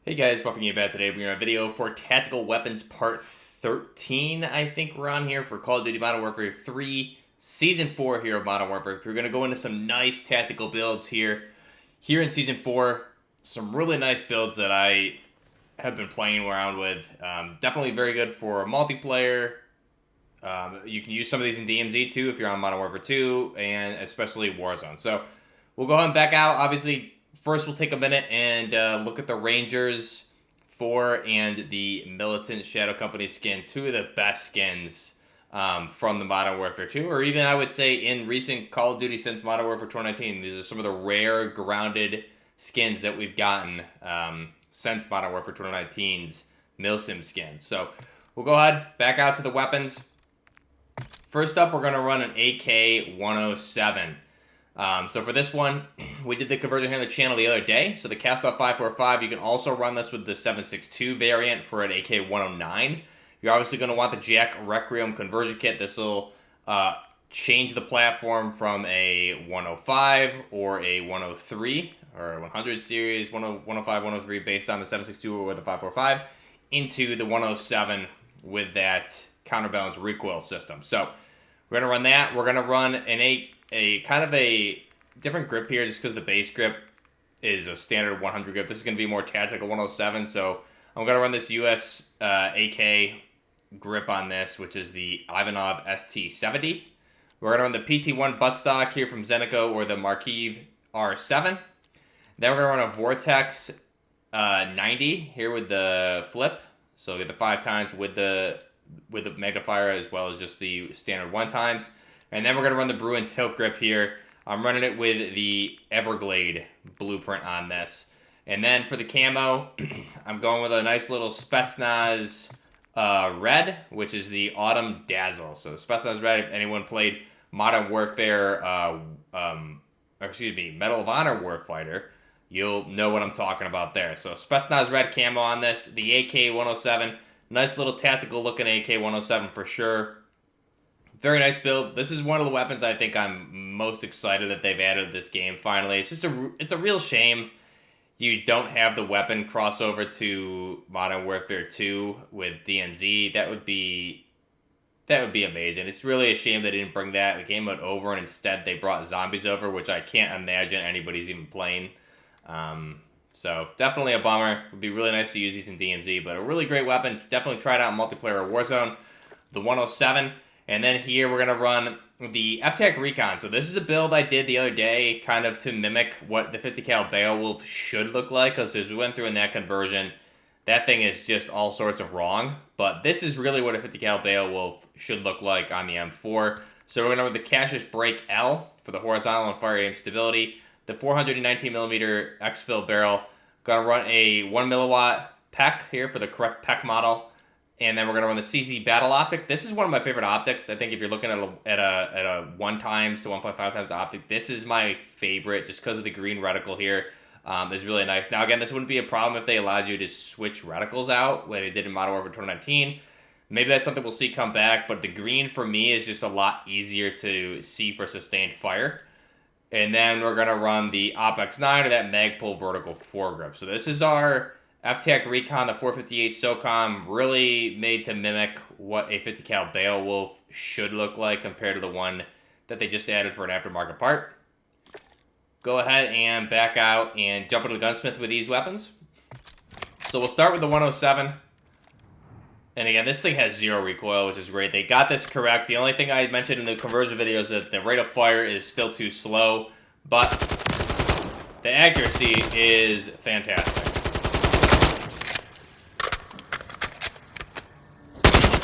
Hey guys, Buffing You Bad. Today we're doing a video for Tactical Weapons Part 13, I think we're on here, for Call of Duty Modern Warfare 3, Season 4 here of Modern Warfare 3. We're going to go into some nice tactical builds here. Here in Season 4, some really nice builds that I have been playing around with. Definitely very good for multiplayer. You can use some of these in DMZ too if you're on Modern Warfare 2, and especially Warzone. So we'll go ahead and back out. Obviously, first, we'll take a minute and look at the Rangers 4 and the Militant Shadow Company skin. Two of the best skins from the Modern Warfare 2, or even I would say in recent Call of Duty since Modern Warfare 2019. These are some of the rare grounded skins that we've gotten since Modern Warfare 2019's MilSim skins. So we'll go ahead, back out to the weapons. First up, we're going to run an AK-107. So for this one, we did the conversion here on the channel the other day. So the Cast-Off 545, you can also run this with the 7.62 variant for an AK-109. You're obviously going to want the Jack Requiem conversion kit. This will change the platform from a 105 or a 103 or 100 series, 105, 103 based on the 7.62 or the 545 into the 107 with that counterbalance recoil system. So we're going to run that. We're going to run a kind of a different grip here just because the base grip is a standard 100 grip. This is going to be more tactical 107, so I'm going to run this US AK grip on this, which is the Ivanov ST70. We're going to run the PT1 buttstock here from Zenico or the Markiv R7. Then we're going to run a Vortex 90 here with the flip, so get the 5 times with the magnifier as well as just the standard 1 times. And then we're going to run the Bruin tilt grip here. I'm running it with the Everglade blueprint on this. And then for the camo, I'm going with a nice little Spetsnaz red, which is the Autumn Dazzle. So Spetsnaz red, if anyone played Modern Warfare, Medal of Honor Warfighter, you'll know what I'm talking about there. So Spetsnaz red camo on this. The AK-107, nice little tactical looking AK-107 for sure. Very nice build. This is one of the weapons I think I'm most excited that they've added to this game finally. It's just it's a real shame you don't have the weapon crossover to Modern Warfare 2 with DMZ. That would be amazing. It's really a shame they didn't bring that game over and instead they brought zombies over, which I can't imagine anybody's even playing. So definitely a bummer. It would be really nice to use these in DMZ, but a really great weapon. Definitely try it out in multiplayer or Warzone. The 107. And then here we're going to run the FTAC Recon. So this is a build I did the other day kind of to mimic what the 50 cal Beowulf should look like. Because as we went through in that conversion, that thing is just all sorts of wrong. But this is really what a 50 cal Beowulf should look like on the M4. So we're going to run the Cassius Break L for the horizontal and fire aim stability. The 419mm exfil barrel. Going to run a 1 milliwatt PEC here for the correct PEC model. And then we're going to run the CZ Battle Optic. This is one of my favorite optics. I think if you're looking at a 1 times to 1.5 times optic, this is my favorite just because of the green reticle here. Is really nice. Now, again, this wouldn't be a problem if they allowed you to switch reticles out, like they did in Modern Warfare 2019. Maybe that's something we'll see come back, but the green for me is just a lot easier to see for sustained fire. And then we're going to run the OpX9 or that Magpul vertical foregrip. So this is our FTAC Recon, the 458 SOCOM, really made to mimic what a 50 cal Beowulf should look like compared to the one that they just added for an aftermarket part. Go ahead and back out and jump into the gunsmith with these weapons. So we'll start with the 107. And again, this thing has 0 recoil, which is great. They got this correct. The only thing I mentioned in the conversion video is that the rate of fire is still too slow, but the accuracy is fantastic.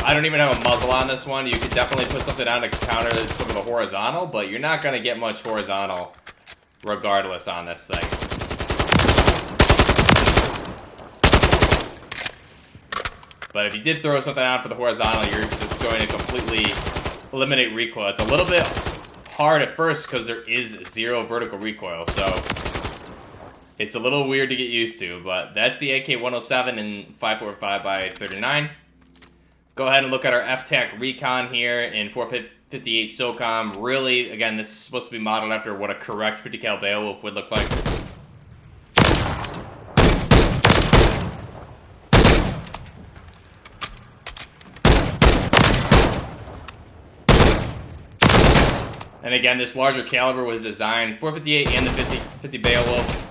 I don't even have a muzzle on this one. You could definitely put something on to counter some of the horizontal, but you're not going to get much horizontal regardless on this thing. But if you did throw something out for the horizontal, you're just going to completely eliminate recoil. It's a little bit hard at first because there is 0 vertical recoil, so it's a little weird to get used to, but that's the AK-107 in 545x39. Go ahead and look at our FTAC Recon here in 458 SOCOM. Really, again, this is supposed to be modeled after what a correct 50 cal Beowulf would look like. And again, this larger caliber was designed, 458 and the 50 Beowulf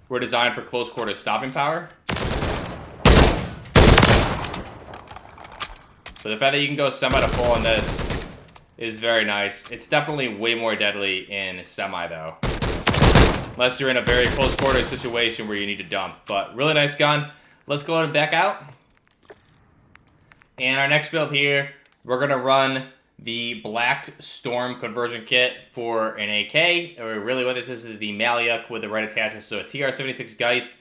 were designed for close quarter stopping power. So the fact that you can go semi to full on this is very nice. It's definitely way more deadly in semi though. Unless you're in a very close quarter situation where you need to dump. But really nice gun. Let's go ahead and back out. And our next build here, we're going to run the Black Storm conversion kit for an AK. Or really what this is the MWIII with the right attachment. So a TR-76 Geist.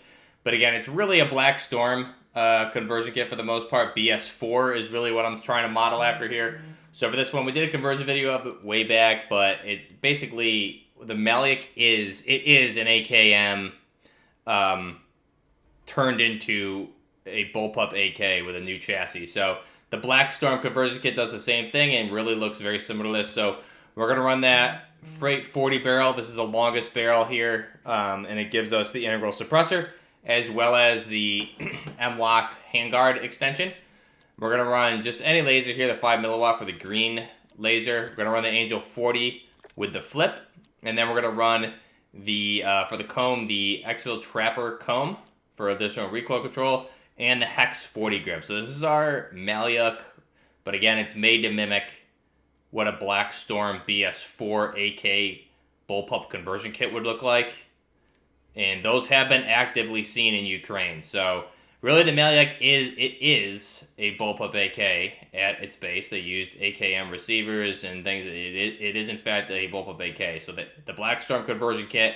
But again, it's really a Black Storm conversion kit for the most part. BS4 is really what I'm trying to model after here. So for this one, we did a conversion video of it way back. But it basically, the MWIII is an AKM turned into a bullpup AK with a new chassis. So the Black Storm conversion kit does the same thing and really looks very similar to this. So we're going to run that Freight 40 barrel. This is the longest barrel here, and it gives us the integral suppressor as well as the M-Lock handguard extension. We're going to run just any laser here, the 5 milliwatt for the green laser. We're going to run the Angel 40 with the flip, and then we're going to run the for the comb, the Exfil Trapper comb for additional recoil control, and the Hex 40 grip. So this is our MWIII, but again, it's made to mimic what a Black Storm BS4 AK bullpup conversion kit would look like. And those have been actively seen in Ukraine. So really the MWIII is a bullpup AK at its base. They used AKM receivers and things. It is in fact a bullpup AK. So the Black Storm conversion kit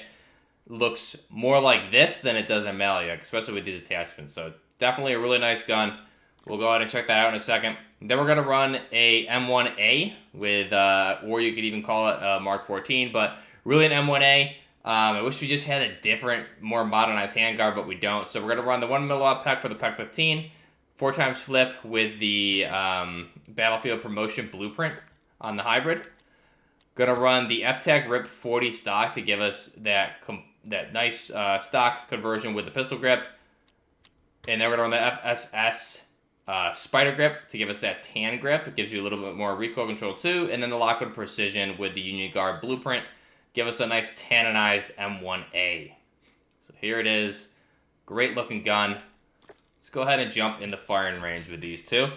looks more like this than it does in MWIII, especially with these attachments. So definitely a really nice gun. We'll go ahead and check that out in a second. Then we're going to run a M1A with, or you could even call it a Mark 14, but really an M1A. I wish we just had a different, more modernized handguard, but we don't. So we're going to run the 1 milliwatt PEC for the PEC 15, 4x flip with the Battlefield Promotion Blueprint on the hybrid. Going to run the FTAC RIP 40 stock to give us that nice stock conversion with the pistol grip. And then we're going to run the FSS Spider Grip to give us that tan grip. It gives you a little bit more recoil control too. And then the Lockwood Precision with the Union Guard Blueprint. Give us a nice tannized M1A. So here it is. Great looking gun. Let's go ahead and jump into firing range with these two.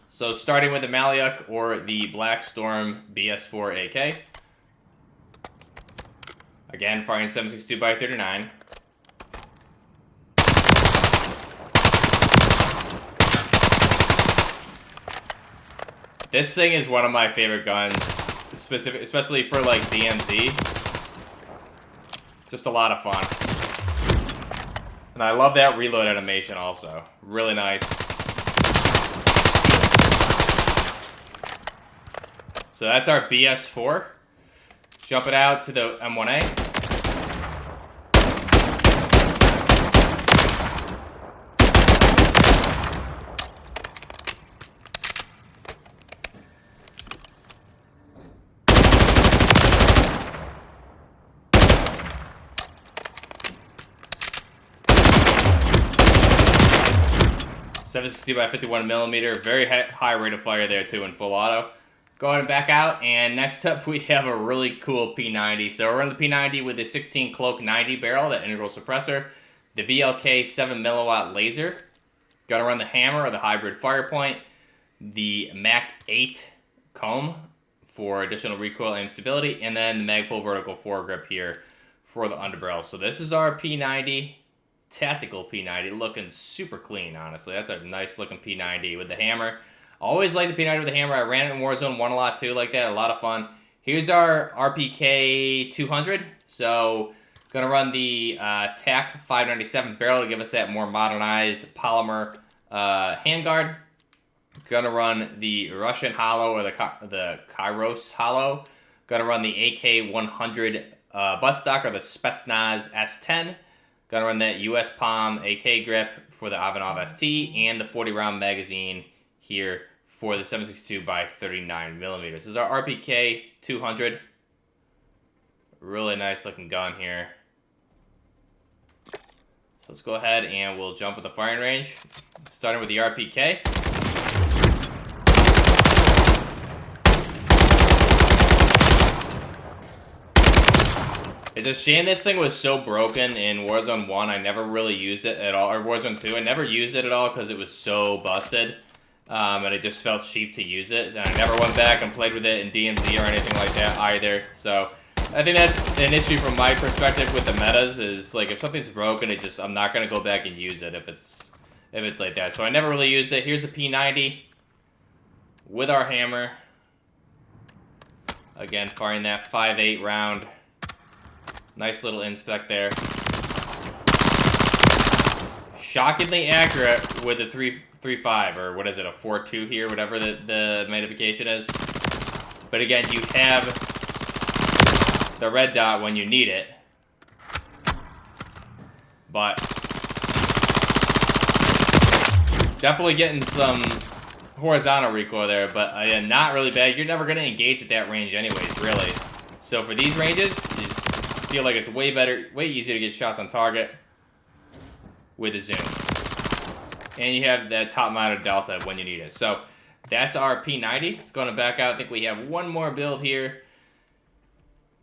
So starting with the MWIII or the Black Storm BS4 AK. Again, firing 7.62x39. This thing is one of my favorite guns, especially for like DMZ. Just a lot of fun. And I love that reload animation also. Really nice. So that's our BS4. Jump it out to the M1A. .762x51mm, very high rate of fire there too in full auto. Go ahead and back out, and next up we have a really cool P90. So we're on the P90 with the 16 Cloak 90 barrel, that integral suppressor, the VLK 7mm laser. Gonna run the hammer or the hybrid fire point, the MAC-8 comb for additional recoil and stability, and then the Magpul vertical foregrip here for the underbarrel. So this is our P90. Tactical P90, looking super clean, honestly. That's a nice looking P90 with the hammer. Always like the P90 with the hammer. I ran it in Warzone 1 a lot too, like that. A lot of fun. Here's our RPK 200. So, gonna run the TAC 597 barrel to give us that more modernized polymer handguard. Gonna run the Russian Hollow or the Kairos Hollow. Gonna run the AK 100 buttstock or the Spetsnaz S10. Gonna run that US Palm AK grip for the Ivanov ST and the 40-round magazine here for the 7.62x39mm. This is our RPK 200. Really nice looking gun here. So let's go ahead and we'll jump with the firing range. Starting with the RPK. It's a shame this thing was so broken in Warzone 1. I never really used it at all. Or Warzone 2. I never used it at all because it was so busted. And it just felt cheap to use it. And I never went back and played with it in DMZ or anything like that either. So I think that's an issue from my perspective with the metas. Is like if something's broken, I'm not gonna go back and use it if it's like that. So I never really used it. Here's the P90 with our hammer. Again, firing that 5.8 round. Nice little inspect there. Shockingly accurate with the 3.5, or what is it, a 4.2 here, whatever the magnification is. But again, you have the red dot when you need it. But definitely getting some horizontal recoil there, but not really bad. You're never going to engage at that range anyways, really. So for these ranges, you feel like it's way better, way easier to get shots on target with a zoom. And you have that top mounted delta when you need it. So that's our P90. It's going to back out. I think we have one more build here.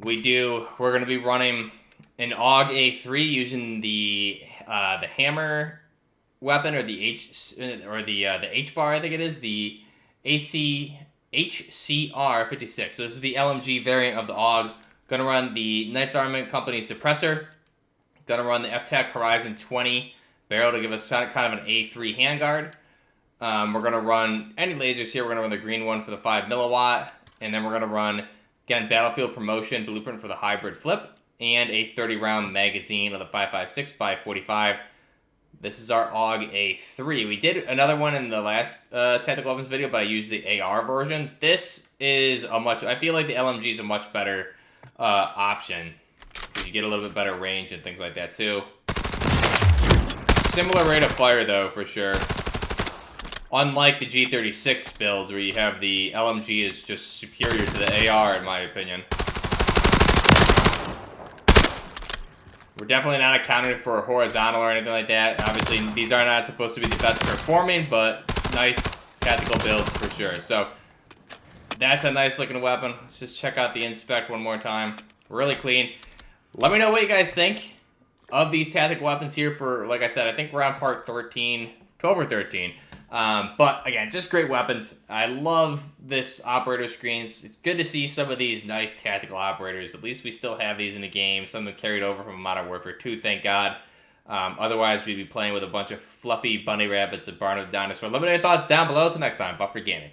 We're going to be running an AUG A3 using the hammer weapon, or the H bar, I think it is, the HCR 56. So this is the LMG variant of the AUG. Gonna run the Knights Armament Company suppressor. Gonna run the FTAC Horizon 20 barrel to give us kind of an A3 handguard. We're gonna run any lasers here. We're gonna run the green one for the 5 milliwatt, and then we're gonna run again Battlefield Promotion Blueprint for the hybrid flip, and a 30-round magazine of the 5.56 by 45. This is our AUG A3. We did another one in the last tactical weapons video, but I used the AR version. This is I feel like the LMG is a much better option. You get a little bit better range and things like that too. Similar rate of fire though, for sure. Unlike the G36 builds where you have the LMG is just superior to the AR in my opinion. We're definitely not accounted for horizontal or anything like that. Obviously, these are not supposed to be the best performing, but nice tactical builds for sure. So, that's a nice looking weapon. Let's just check out the inspect one more time. Really clean. Let me know what you guys think of these tactical weapons here for, like I said, I think we're on part 13, 12 or 13. But again, just great weapons. I love this operator screens. It's good to see some of these nice tactical operators. At least we still have these in the game. Some of them carried over from Modern Warfare 2, thank God. Otherwise, we'd be playing with a bunch of fluffy bunny rabbits and Barn of the Dinosaur. Let me know your thoughts down below. Till next time, Buffer Gaming.